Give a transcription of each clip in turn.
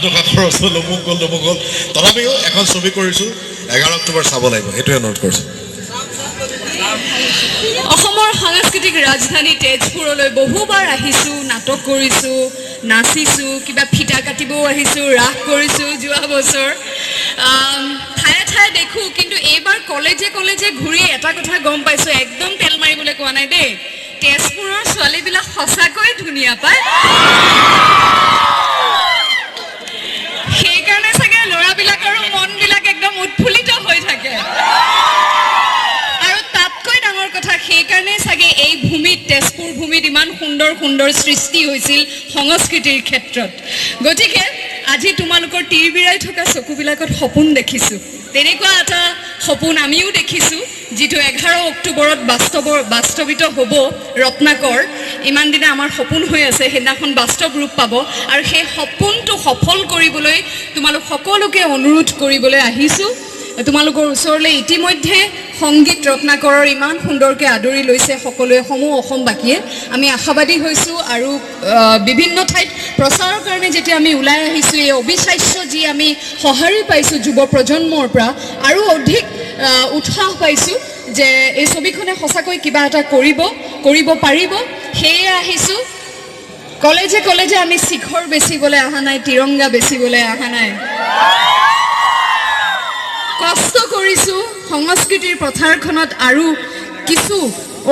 টকা খৰচ হ'ল অমুক গ'ল তমুক গ'ল তথাপিও এখন ছবি কৰিছোঁ 11 অক্টোবৰ চাব লাগিব এইটোৱে অনুৰোধ কৰিছোঁ অসমৰ সাংস্কৃতিক ৰাজধানী তেজপুৰলৈ বহুবাৰ আহিছোঁ নাটক কৰিছোঁ নাচিছোঁ কিবা ফিটা কাটিবও আহিছোঁ ৰাস কৰিছোঁ যোৱা বছৰ ঠায়ে ঠায়ে দেখোঁ কিন্তু এইবাৰ কলেজে কলেজে ঘূৰি এটা কথা গম পাইছোঁ একদম তেল মাৰিবলৈ কোৱা নাই দেই তেজপুৰৰ ছোৱালীবিলাক সঁচাকৈ ধুনীয়া পায় সেইকাৰণে চাগে ল'ৰাবিলাকৰো মনবিলাক একদম উৎফুল্লিত হৈ থাকে আৰু তাতকৈ ডাঙৰ কথা সেইকাৰণে চাগে এই ভূমিত তেজপুৰ ভূমিত ইমান সুন্দৰ সুন্দৰ সৃষ্টি হৈছিল সংস্কৃতিৰ ক্ষেত্ৰত গতিকে আজি তোমালোকৰ তিৰবিৰাই থকা চকুবিলাকত সপোন দেখিছোঁ তেনেকুৱা এটা সপোন আমিও দেখিছোঁ যিটো 11 অক্টোবৰত বাস্তৱিত হ'ব ৰত্নাকৰ ইমান দিনে আমাৰ সপোন হৈ আছে সেইদিনাখন বাস্তৱ ৰূপ পাব আৰু সেই সপোনটো সফল কৰিবলৈ তোমালোক সকলোকে অনুৰোধ কৰিবলৈ আহিছোঁ তোমালোকৰ ওচৰলৈ ইতিমধ্যে সংগীত ৰত্নাকৰৰ ইমান সুন্দৰকৈ আদৰি লৈছে সকলোৱে সমূহ অসমবাসীয়ে আমি আশাবাদী হৈছোঁ আৰু বিভিন্ন ঠাইত প্ৰচাৰৰ কাৰণে যেতিয়া আমি ওলাই আহিছোঁ এই অবিশ্বাস্য যি আমি সঁহাৰি পাইছোঁ যুৱ প্ৰজন্মৰ পৰা আৰু অধিক উৎসাহ পাইছোঁ যে এই ছবিখনে সঁচাকৈ কিবা এটা কৰিব পাৰিব সেয়ে আহিছোঁ কলেজে কলেজে আমি শিখৰ বেচিবলৈ অহা নাই তিৰংগা বেচিবলৈ অহা নাই কষ্ট কৰিছোঁ সংস্কৃতিৰ পথাৰখনত আৰু কিছু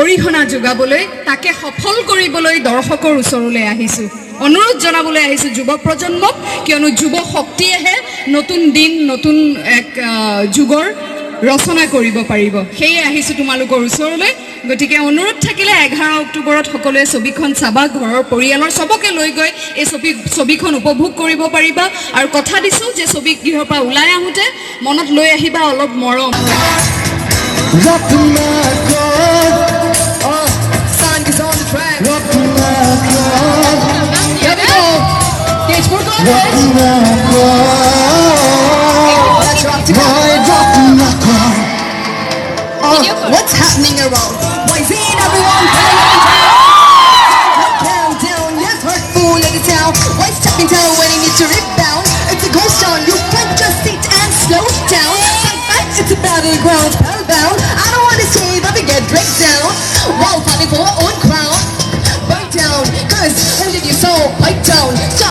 অৰিহণা যোগাবলৈ তাকে সফল কৰিবলৈ দৰ্শকৰ ওচৰলৈ আহিছোঁ অনুৰোধ জনাবলৈ আহিছোঁ যুৱ প্ৰজন্মক কিয়নো যুৱ শক্তিয়েহে নতুন দিন নতুন এক যুগৰ ৰচনা কৰিব পাৰিব সেয়ে আহিছোঁ তোমালোকৰ ওচৰলৈ গতিকে অনুৰোধ থাকিলে 11 অক্টোবৰত সকলোৱে ছবিখন চাবা ঘৰৰ পৰিয়ালৰ সবকে লৈ গৈ এই ছবিখন উপভোগ কৰিব পাৰিবা আৰু কথা দিছোঁ যে ছবি গৃহৰ পৰা ওলাই আহোঁতে মনত লৈ আহিবা অলপ মৰম What's happening around? Why is it everyone down? Yes, hurtful in the town. Why stepping down when you need to rebound? It's a ghost town. You can't just sit and slow down. Fight, it's a battleground.